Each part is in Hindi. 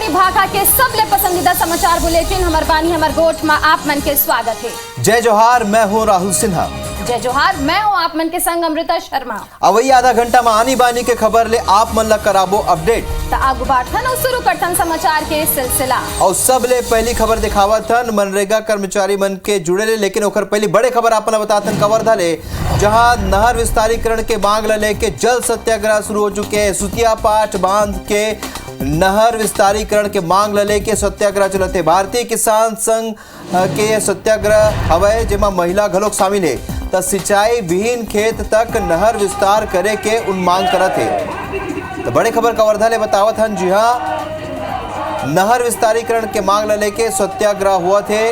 सुनाई भाका के सबले पसंदीदा समाचार बुलेटिन हमर बानी हमर गोठ में आप मन के स्वागत है। जय जोहार, मैं हूँ राहुल सिन्हा। जय जोहार, मैं हूँ आप मन के संग अमृता शर्मा। अवई आधा घंटा में आनी बानी के खबर ले आप मन ला कराबो अपडेट। तो आगू बाठन और शुरू करथन समाचार के सिलसिला। और सबले पहली खबर दिखावत हन मनरेगा कर्मचारी मन के जुड़े ले, लेकिन ओकर पहली बड़े खबर आपन बताथन कवर्धा ले, जहां नहर विस्तारीकरण के मांग ला लेके जल सत्याग्रह शुरू हो चुके हैं। सुतिया पाट बांध के नहर विस्तारीकरण के मांग ला लेके सत्याग्रह चलते। भारतीय किसान संघ के सत्याग्रह हवे जेमा महिला घलोक शामिल है। त सिंचाई विहीन खेत तक नहर विस्तार करे के उन मांग करत है। तो बड़े खबर कवर्धा ले बतावत हन, जी हाँ, नहर विस्तारीकरण के मांग ला लेके सत्याग्रह हुआ थे।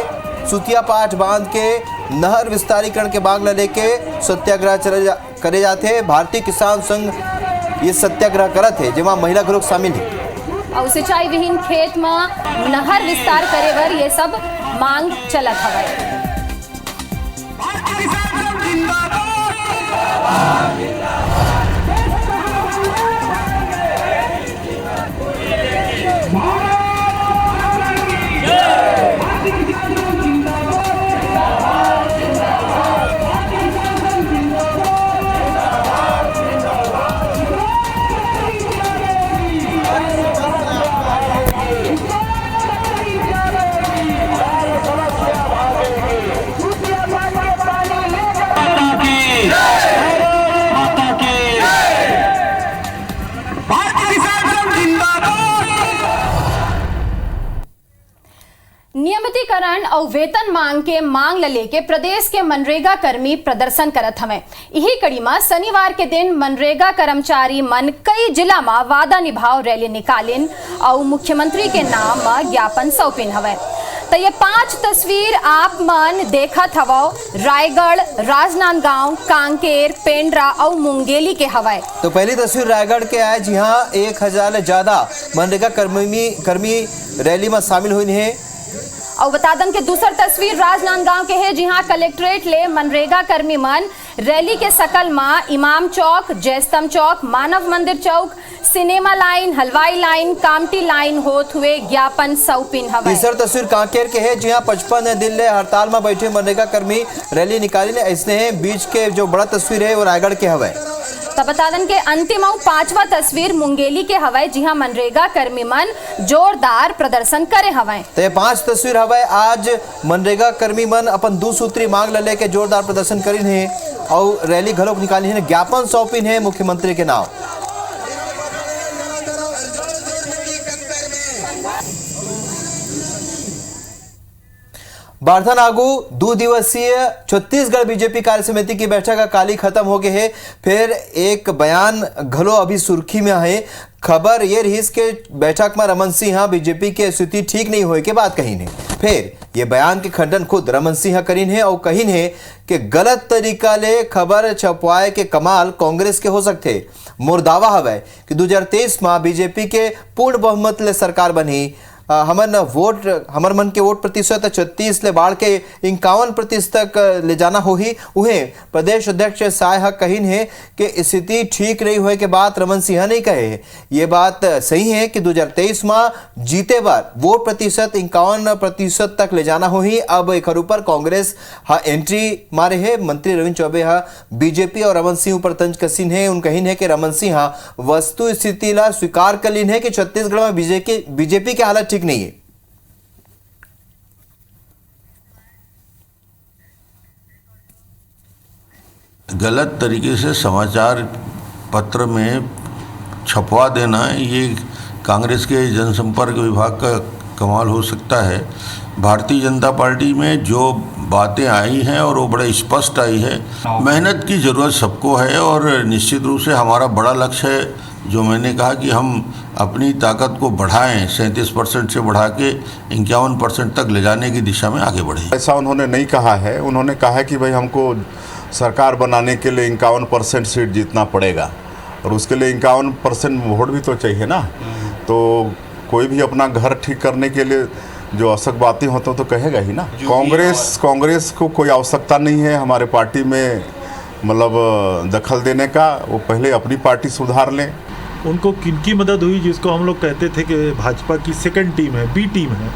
सुतिया पाट बांध के नहर विस्तारीकरण के मांग ला लेके सत्याग्रह करे जाते। भारतीय किसान संघ ये सत्याग्रह करत है जेमा महिला ग्रुप शामिल है। और सिंचाई विहीन खेत में नहर विस्तार करे बर ये सब मांग चलत हवे। नियमितीकरण और वेतन मांग के मांग ला लेके प्रदेश के मनरेगा कर्मी प्रदर्शन करत हवे। यही कड़ी में शनिवार के दिन मनरेगा कर्मचारी मन कई जिला में वादा निभाव रैली निकालिन और मुख्यमंत्री के नाम में ज्ञापन सौंपिन हवे। तो ये 5 तस्वीर आप मन देखत हवो रायगढ़, राजनांदगांव, कांकेर, पेंड्रा और मुंगेली के हवाए। तो पहली तस्वीर रायगढ़ के आए, जी हाँ, 1000 से ज्यादा मनरेगा कर्मी रैली में शामिल हुई है। और बता दें कि दूसर तस्वीर राजनांदगांव के है, जहां कलेक्ट्रेट ले मनरेगा कर्मी मन रैली के सकल मां इमाम चौक, जयस्तंभ चौक, मानव मंदिर चौक, सिनेमा लाइन, हलवाई लाइन, कामटी लाइन होत हुए ज्ञापन सौंपिन हवे। तीसर तस्वीर कांकेर के है, जहां 55 दिन ले हड़ताल में बैठे मनरेगा कर्मी रैली निकाली ले। ऐसे हैं बीच के जो बड़ा तस्वीर है वो रायगढ़ के हवे। तब बता दें कि अंतिम और 5वां तस्वीर मुंगेली के हवाए, जहां मनरेगा कर्मी मन जोरदार प्रदर्शन करे हवाए। तो ये 5 तस्वीर हवाए। आज मनरेगा कर्मी मन अपन 2 सूत्री मांग ला लेके जोरदार प्रदर्शन करिन है और रैली घलोक निकाली है, ज्ञापन सौंपिन है मुख्यमंत्री के नाम। बारथन आगू 2 दिवसीय छत्तीसगढ़ बीजेपी कार्य समिति की बैठक का काली खत्म हो गए है। फिर एक बयान घलो अभी सुर्खी में है। खबर ये रही के बैठक में रमन सिंह बीजेपी की स्थिति ठीक नहीं होए के बात कही ने। फिर ये बयान के खंडन खुद रमन सिंह करीन है और कहीन है कि गलत तरीका ले खबर छपवाए के कमाल कांग्रेस के हो सकते। मोर दावा हवे कि 2023 में बीजेपी के पूर्ण बहुमत ले सरकार बनी। हमर मन के वोट प्रतिशत 36 ले बाढ़ के 51% तक ले जाना हो ही। उन्हें प्रदेश अध्यक्ष साय कहीन है कि स्थिति ठीक नहीं हुए के बात रमन सिंह नहीं कहे है। ये बात सही है कि 2023 में जीते बार वोट प्रतिशत 51% तक ले जाना हो ही। अब एक ऊपर कांग्रेस एंट्री मारे है। मंत्री रविंद्र चौबे बीजेपी और रमन सिंह ऊपर तंज कसीन है। उन कहीन है कि रमन सिंह वस्तु स्थिति ला स्वीकार कर लीन है कि छत्तीसगढ़ में बीजेपी की हालत ठीक नहीं है। गलत तरीके से समाचार पत्र में छपवा देना ये कांग्रेस के जनसंपर्क विभाग का कमाल हो सकता है। भारतीय जनता पार्टी में जो बातें आई हैं और वो बड़े स्पष्ट आई है। मेहनत की ज़रूरत सबको है और निश्चित रूप से हमारा बड़ा लक्ष्य है, जो मैंने कहा कि हम अपनी ताकत को बढ़ाएं, 37% से बढ़ा के 51% तक ले जाने की दिशा में आगे बढ़े। ऐसा उन्होंने नहीं कहा है। उन्होंने कहा है कि भाई हमको सरकार बनाने के लिए 51% सीट जीतना पड़ेगा और उसके लिए 51% वोट भी तो चाहिए ना। तो कोई भी अपना घर ठीक करने के लिए जो आवश्यक बातें होती तो कहेगा ही ना। कांग्रेस को कोई आवश्यकता नहीं है हमारे पार्टी में मतलब दखल देने का। वो पहले अपनी पार्टी सुधार लें, उनको किनकी मदद हुई, जिसको हम लोग कहते थे कि भाजपा की सेकंड टीम है, बी टीम है।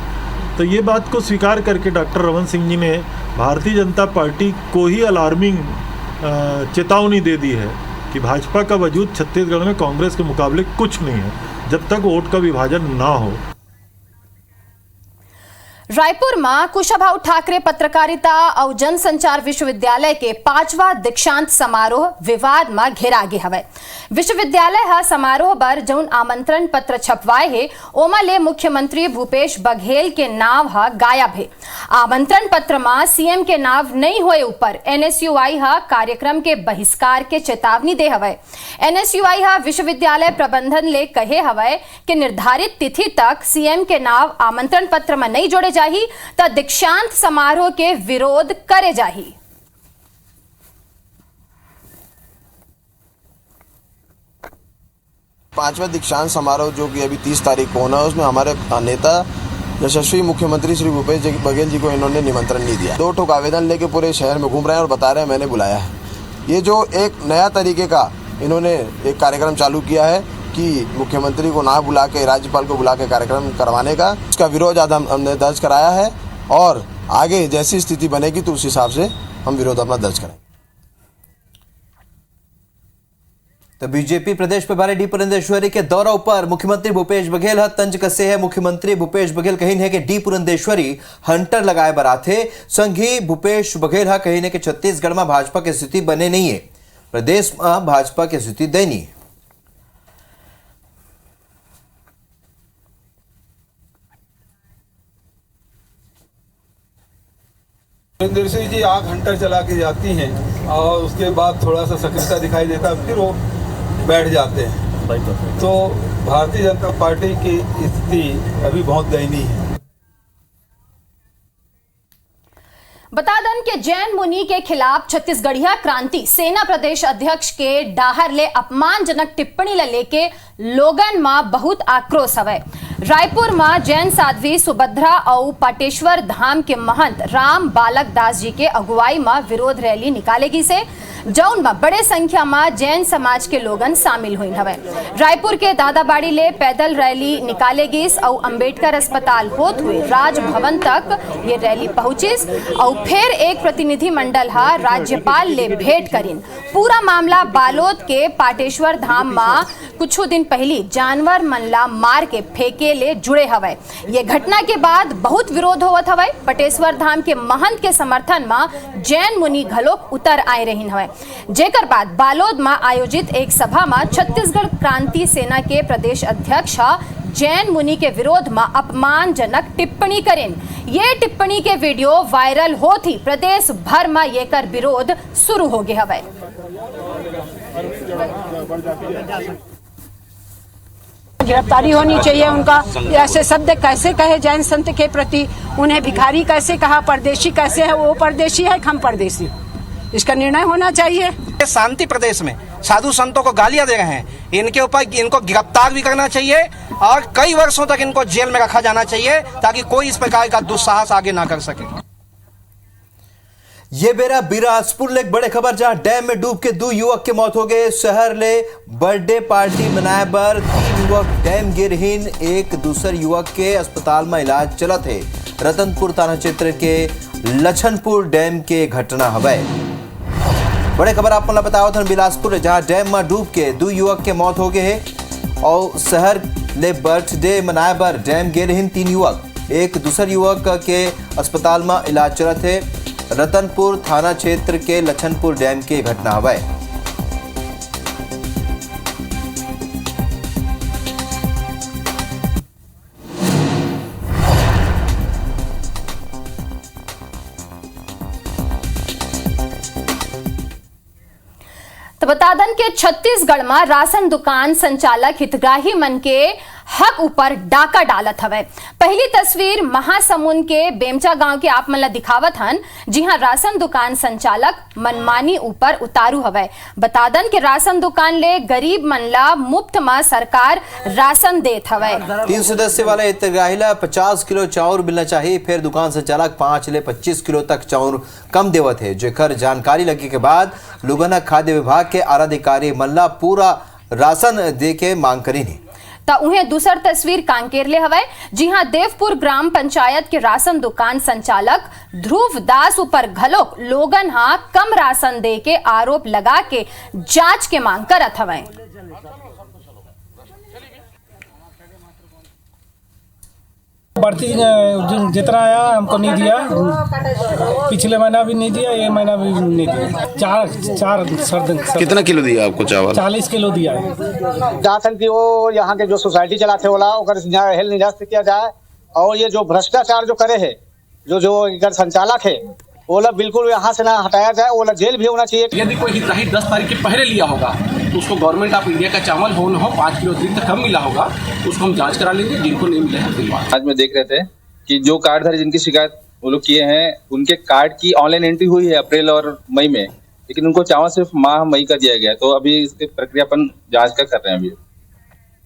तो ये बात को स्वीकार करके डॉक्टर रमन सिंह जी ने भारतीय जनता पार्टी को ही अलार्मिंग चेतावनी दे दी है कि भाजपा का वजूद छत्तीसगढ़ में कांग्रेस के मुकाबले कुछ नहीं है, जब तक वोट का विभाजन ना हो। रायपुर में कुशाभाऊ ठाकरे पत्रकारिता और जनसंचार विश्वविद्यालय के 5वां दीक्षांत समारोह विवाद में घेरा गया हवे। विश्वविद्यालय हा समारोह बर जौन आमंत्रण पत्र छपवाए है ओमा ले मुख्यमंत्री भूपेश बघेल के नाम हा गायब है। आमंत्रण पत्र में सीएम के नाम नहीं होए ऊपर एनएसयूआई हा कार्यक्रम के बहिष्कार के चेतावनी दे हवे। एनएसयूआई हा विश्वविद्यालय प्रबंधन ले कहे हवे कि निर्धारित तिथि तक सीएम के नाम आमंत्रण पत्र में नहीं जोड़े जाही तो दीक्षांत समारोह के विरोध करे जाही। पांचवा दीक्षांत समारोह जो कि अभी 30 तारीख को होना है, उसमें हमारे नेता यशस्वी मुख्यमंत्री श्री भूपेश बघेल जी को इन्होंने निमंत्रण नहीं दिया। 2 ठोक आवेदन लेके पूरे शहर में घूम रहे हैं और बता रहे हैं मैंने बुलाया है। ये जो एक नया तरीके का इन्होंने एक कार्यक्रम चालू किया है कि मुख्यमंत्री को ना बुला के राज्यपाल को बुला के कार्यक्रम करवाने का, इसका विरोध आज हमने दर्ज कराया है और आगे जैसी स्थिति बनेगी तो उस हिसाब से हम विरोध अपना दर्ज करेंगे। तो बीजेपी प्रदेश प्रभारी डी पुरंदेश्वरी के दौरा पर मुख्यमंत्री भूपेश बघेल तंज कसे है। मुख्यमंत्री भूपेश बघेल कही है कि डी पुरंदेश्वरी हंटर लगाए बराथे संघी भूपेश बघेल कही है कि छत्तीसगढ़ में भाजपा की स्थिति बने नहीं है, प्रदेश में भाजपा की स्थिति दयनीय है। पुरंदेश्वरी जी आग हंटर चला के जाती हैं और उसके बाद थोड़ा सा सक्रियता दिखाई देता है, फिर वो बैठ जाते हैं। तो भारतीय जनता पार्टी की स्थिति अभी बहुत दयनीय है। बता दें कि जैन मुनि के खिलाफ छत्तीसगढ़िया क्रांति सेना प्रदेश अध्यक्ष के डाहर ले अपमानजनक टिप्पणी ले लेके लोगन में बहुत आक्रोश हवे। रायपुर में जैन साध्वी सुभद्रा और पाटेश्वर धाम के महंत राम बालक दास जी के अगुवाई में विरोध रैली निकालेगी से जौन में बड़े संख्या में जैन समाज के लोगन शामिल हुई हवे। रायपुर के दादाबाड़ी ले पैदल रैली निकालेगी और अंबेडकर अस्पताल होते हुए राजभवन तक ये रैली पहुंचिस और फिर एक प्रतिनिधि मंडल हा राज्यपाल ले भेंट करिन। पूरा मामला बालोद के पाटेश्वर धाम में कुछ दिन पहले जानवर मनला मार के फेंके ले जुड़े हवे। ये घटना के बाद बहुत विरोध होवत हवे। पाटेश्वर धाम के महंत के समर्थन में जैन मुनि घलोक उतर आए रहीन हवे। जेकर बाद बालोद में आयोजित एक सभा में छत्तीसगढ़ क्रांति सेना के प्रदेश अध्यक्ष जैन मुनि के विरोध में अपमानजनक टिप्पणी करें। ये टिप्पणी के वीडियो वायरल होती प्रदेश भर में ये कर विरोध शुरू हो गया हवे। गिरफ्तारी होनी चाहिए उनका। ऐसे शब्द कैसे कहे जैन संत के प्रति, उन्हें भिखारी कैसे कहा, परदेशी कैसे है, वो परदेशी है हम परदेशी, इसका निर्णय होना चाहिए। शांति प्रदेश में साधु संतों को गालियां दे रहे हैं, इनके ऊपर इनको गिरफ्तार भी करना चाहिए और कई वर्षों तक इनको जेल में रखा जाना चाहिए ताकि कोई इस प्रकार का दुस्साहस आगे ना कर सके। ये बेरा बिलासपुर ले एक बड़े खबर जहां डैम में डूब के 2 युवक की मौत हो गए। शहर ले बर्थडे पार्टी मनाए बर 3 युवक डैम गिरहीन, एक दूसर युवक के अस्पताल में इलाज चलत है। रतनपुर थाना क्षेत्र के लछनपुर डैम के घटना हवे। बड़े खबर आप मतलब बताओ था बिलासपुर जहां डैम में डूब के 2 युवक के मौत हो गए है और शहर ले बर्थडे मनाए बर डैम गिरहीन 3 युवक, एक दूसर युवक के अस्पताल में इलाज चलत है। रतनपुर थाना क्षेत्र के लछनपुर डैम की घटना हवे। तो बता दें कि छत्तीसगढ़ में राशन दुकान संचालक हितग्राही मन के हक ऊपर डाका डालत हवे। पहली तस्वीर महासमुंद के बेमचा गांव के आप मन ला दिखावत हन, जी हां राशन दुकान संचालक मनमानी ऊपर उतारू हवे। बता दें कि राशन दुकान ले गरीब मन ला मुफ्त में सरकार राशन देत हवे। 3 सदस्य वाले हितग्राही ला 50 किलो चाउर मिलना चाहिए, फिर दुकान संचालक 5 ले 25 किलो तक चाउर कम देवत है। जेकर जानकारी लगे के बाद लोगन खाद्य विभाग के आला अधिकारी मन ला पूरा राशन दे के मांग करी है। ता उन्हें दूसर तस्वीर कांकेर ले हवे, जी हां देवपुर ग्राम पंचायत के राशन दुकान संचालक ध्रुव दास ऊपर घलोक लोगन हां कम राशन दे के आरोप लगा के जांच के मांग करत हवे। बढ़ती जितना आया हमको नहीं दिया, पिछले महीना भी नहीं दिया, ये महीना भी नहीं दिया। चार कितना किलो दिया आपको चावल? 40 किलो दिया है। जासन की वो यहाँ के जो सोसाइटी चलाते होला हेल निरस्त किया जाए, और ये जो भ्रष्टाचार जो करे है, जो इधर संचालक है, वो लोग बिल्कुल यहाँ से ना हटाया जाए, वो लोग जेल भी होना चाहिए। यदि कोई हितग्राही 10 तारीख के पहले लिया होगा तो उसको गवर्नमेंट ऑफ इंडिया का चावल हो न हो 5 किलो अतिरिक्त कम मिला होगा, उसको हम जांच करा लेंगे। जिनको नहीं मिले हैं आज में देख रहे थे कि जो कार्डधारी जिनकी शिकायत वो लोग किए हैं, उनके कार्ड की ऑनलाइन एंट्री हुई है अप्रैल और मई में, लेकिन उनको चावल सिर्फ माह मई का दिया गया। तो अभी इसकी प्रक्रिया अपन जांच कर रहे हैं। अभी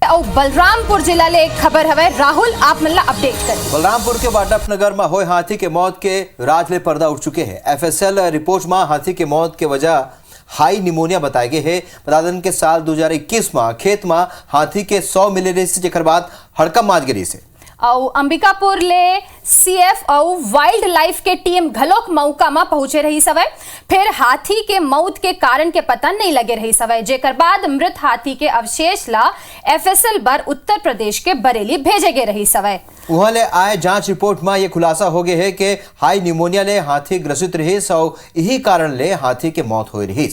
और बलरामपुर जिला ले एक खबर हवे, राहुल आप मल्ला अपडेट करें। बलरामपुर के वाटप नगर में होए हाथी के मौत के राज ले पर्दा उठ चुके हैं। एफएसएल रिपोर्ट में हाथी के मौत के वजह हाई निमोनिया बताए गए है। बता दें के साल 2021 में खेत में हाथी के 100 मिले रही से, जेकर बाद हड़कम माज गिरी से। और अंबिकापुर ले सीएफ और वाइल्ड लाइफ के टीम घलोक मौका में पहुंचे रही सवय, फिर हाथी के मौत के कारण के पता नहीं लगे रही सवय, जेकर बाद मृत हाथी के अवशेष ला एफएसएल बर उत्तर प्रदेश के बरेली भेजे गए रही सवय। वहां ले आए जांच रिपोर्ट में यह खुलासा हो गया है कि हाई निमोनिया ले हाथी ग्रसित रही और यही कारण ले हाथी के मौत हो रही।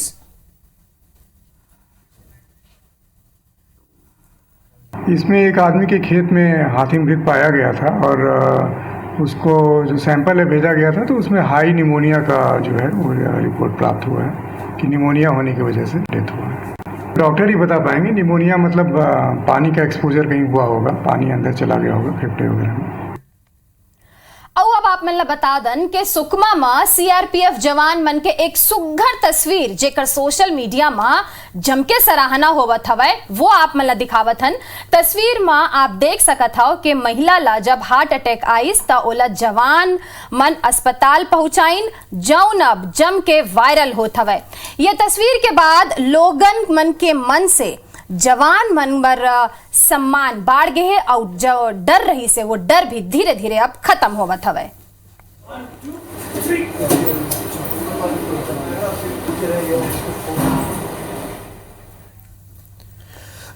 इसमें एक आदमी के खेत में हाथी मृत पाया गया था और उसको जो सैंपल है भेजा गया था, तो उसमें हाई निमोनिया का जो है वो रिपोर्ट प्राप्त हुआ है कि निमोनिया होने की वजह से डेथ हुआ है। डॉक्टर ही बता पाएंगे। निमोनिया मतलब पानी का एक्सपोजर कहीं हुआ होगा, पानी अंदर चला गया होगा फेफड़े वगैरह में। अब आप मन बता दन के सुकमा में सीआरपीएफ जवान मन के एक सुघर तस्वीर जेकर सोशल मीडिया में जमके सराहना होवत हवे, वो आप मन दिखावत हन। तस्वीर में आप देख सकत हो कि महिला ला जब हार्ट अटैक आइस त ओला जवान मन अस्पताल पहुंचाइन, जौन अब जम के वायरल होत हवे। ये तस्वीर के बाद लोगन मन के मन से जवान मन पर सम्मान बाढ़ गए है और जो डर रही से वो डर भी धीरे धीरे अब खत्म होवत हवे।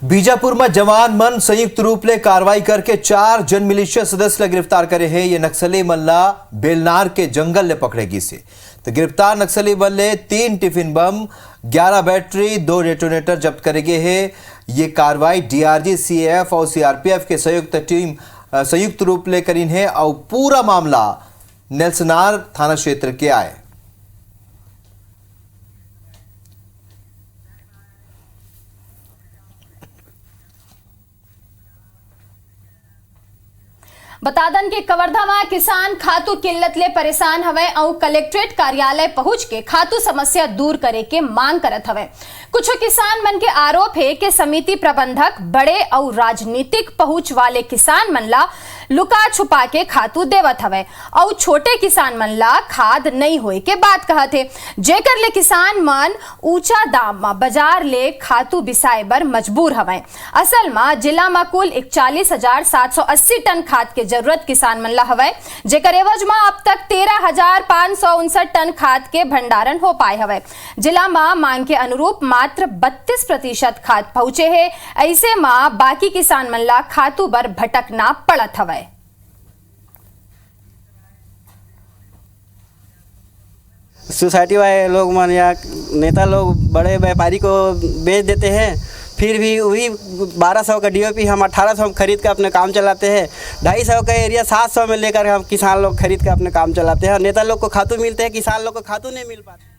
बीजापुर में जवान मन संयुक्त रूप ले कार्रवाई करके 4 जन मिलिशिया सदस्य ला गिरफ्तार करे हैं। ये नक्सली मल्ला बेलनार के जंगल ले पकड़ेगी से। तो गिरफ्तार नक्सली बल ले 3 टिफिन बम, 11 बैटरी, 2 डेटोनेटर जब्त करेगे है। ये कार्रवाई डीआरजी, सीएएफ और सीआरपीएफ के संयुक्त रूप ले करीन है और पूरा मामला नेल्सनार थाना क्षेत्र के आए। बता दन के कवर्धा में किसान खातू किल्लत ले परेशान हवे और कलेक्ट्रेट कार्यालय पहुंच के खातू समस्या दूर करे के मांग करत हवे। कुछ किसान मन के आरोप है कि समिति प्रबंधक बड़े और राजनीतिक पहुंच वाले किसान मन ला लुका छुपा के खातू देवत हवे और छोटे किसान मन ला खाद नहीं होए के बात कहत है, जेकर ले किसान मन ऊंचा दाम में बाजार ले खातू बिसाए बर मजबूर हवे। असल में जिला में कुल 41,780 टन खाद के जरूरत किसान मन ला हवे, जेकर एवज में अब तक 13,559 टन खाद के भंडारण हो पाए हवे। जिला में मांग के अनुरूप मात्र 32% खाद पहुंचे है। ऐसे में बाकी किसान मन ला खातू बर भटकना पड़त हवे। सोसाइटी वाले लोग मन या नेता लोग बड़े व्यापारी को बेच देते हैं, फिर भी वही 1200 का डीओपी हम 1800 हम खरीद कर अपने काम चलाते हैं। 250 का एरिया 700 में लेकर हम किसान लोग खरीद कर अपने काम चलाते हैं। नेता लोग को खातू मिलते हैं, किसान लोग को खातू नहीं मिल पाते।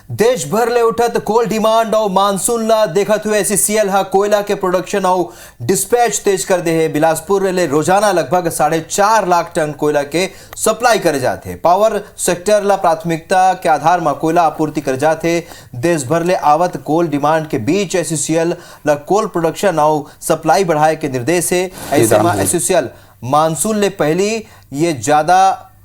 देश भर ले उठत कोल डिमांड और मानसून ला देखत हुए एससीसीएल हा कोयला के प्रोडक्शन और डिस्पैच तेज कर दे है। बिलासपुर ले रोजाना लगभग 4.5 लाख टन कोयला के सप्लाई करे जाते हैं। पावर सेक्टर ला प्राथमिकता के आधार में कोयला आपूर्ति कर जाते। देश भर ले आवत कोल डिमांड के बीच एससीसीएल ला कोल प्रोडक्शन और सप्लाई बढ़ाए के निर्देश है। ऐसे में एससीसीएल मानसून ले पहली ये ज्यादा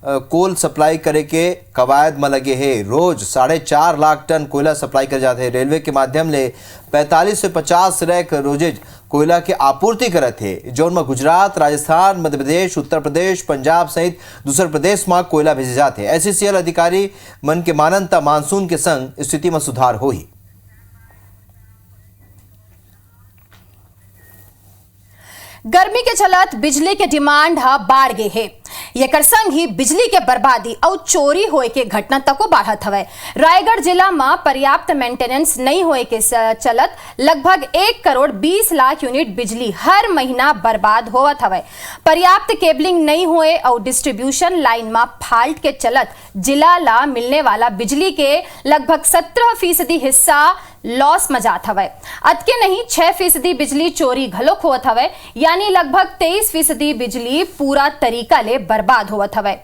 कोल सप्लाई करे के कवायद में लगे है। रोज 4.5 लाख टन कोयला सप्लाई कर जाते हैं। रेलवे के माध्यम ले 45 से 50 रैक रोजेज कोयला के आपूर्ति करत है, जौन में गुजरात, राजस्थान, मध्य प्रदेश, उत्तर प्रदेश, पंजाब सहित दूसरे प्रदेश में कोयला भेजे जाते हैं। एससीसीएल अधिकारी मन के माननता मानसून के संग स्थिति में सुधार हो ही। गर्मी के चलत बिजली के डिमांड बढ़ गए है। एकर संग ही बिजली के बर्बादी और चोरी होए के घटना तको बढ़त हवे। रायगढ़ जिला में पर्याप्त मेंटेनेंस नहीं होए के चलत लगभग 1 करोड़ 20 लाख यूनिट बिजली हर महीना बर्बाद होवत हवे। पर्याप्त केबलिंग नहीं होए और डिस्ट्रीब्यूशन लाइन में फॉल्ट के चलत जिला ला मिलने वाला बिजली के लगभग 17% हिस्सा लॉस में जात हवे। अतके नहीं 6% बिजली चोरी घलोक होत हवे, यानी लगभग 23% बिजली पूरा तरीका ले बर्बाद होवत हवे।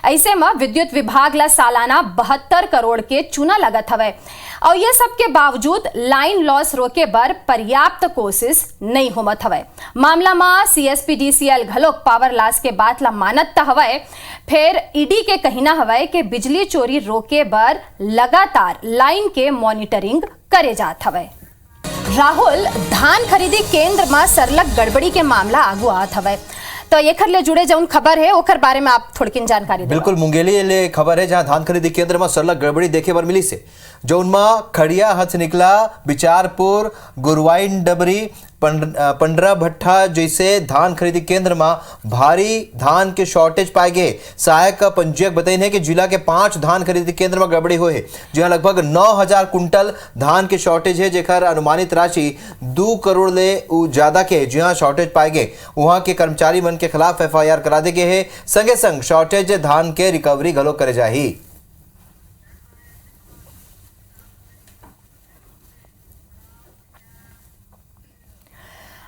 ऐसे में विद्युत विभाग ला सालाना 72 करोड़ के चूना लगत हवे और ये सब के बावजूद लाइन लॉस रोके बर पर्याप्त कोशिश नहीं होमत हवे। मामला में CSPDCL घलोक पावर लॉस के बात ला मानत हवे। फिर ईडी के कहना हवे कि बिजली चोरी रोके बर लगातार लाइन के मॉनिटरिंग करे जात हवे। राहुल, धान खरीदी केंद्र में सरलग गड़बड़ी के मामला आगू आत हवे, तो एकर ले जुड़े जौन खबर है ओकर बारे में आप थोड़किन जानकारी दें। बिल्कुल, मुंगेली ले खबर है जहां धान खरीदी केंद्र में सरलग गड़बड़ी देखे बर मिली से, जौन में खड़िया हथ निकला बिचारपुर, गुरवाइन डबरी, पंडरा भट्टा जैसे धान खरीदी केंद्र में भारी धान के शॉर्टेज पाए गए। सहायक पंजीयक बताइन है कि जिला के 5 धान खरीदी केंद्र में गड़बड़ी हुई है, जहां लगभग 9000 कुंटल धान के शॉर्टेज है, जेकर अनुमानित राशि 2 करोड़ ले ज्यादा के जहां शॉर्टेज पाए गए। वहां के कर्मचारी मन के खिलाफ FIR करा दे गए है। संगे संग शॉर्टेज धान के रिकवरी घलो करे जाही।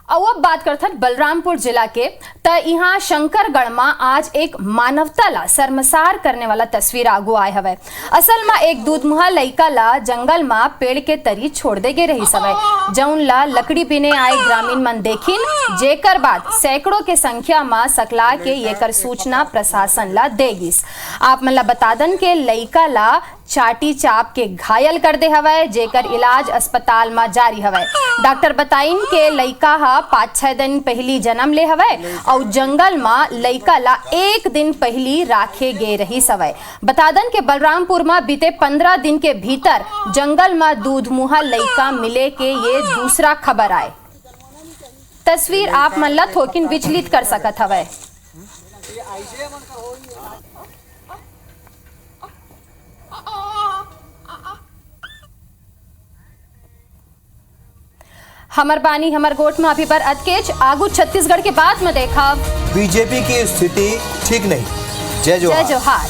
अब बात करते हैं बलरामपुर जिला के, तो यहाँ शंकरगढ़ में आज एक मानवता ला शर्मसार करने वाला तस्वीर आगू आए हवे। असल में एक दूधमुहा लइका ला जंगल में पेड़ के तरी छोड़ दे गे रही सवे, जौन ला लकड़ी पीने आए ग्रामीण मन देखिन, जेकर बाद सैकड़ों के संख्या में सकला के येकर सूचना प्रशासन ला देगिस। आप मन ला बता दन के लइका ला चाटी चाप के घायल कर दे हवे, जेकर इलाज अस्पताल में जारी हवे। डॉक्टर बताइन के लइका 5-6 दिन पहली जन्म ले हवे और जंगल में लइका ला 1 दिन पहली राखे गे रही सवे। बता दन के बलरामपुर में बीते 15 दिन के भीतर जंगल में दूधमुहा लइका मिले के ये दूसरा खबर आए। तस्वीर आप मन ला थोकिन विचलित कर सकत हवे। हमर बानी हमर गोट में अभी पर अटकेच आगू छत्तीसगढ़ के बाद में देखा बीजेपी की स्थिति ठीक नहीं। जय जोहार।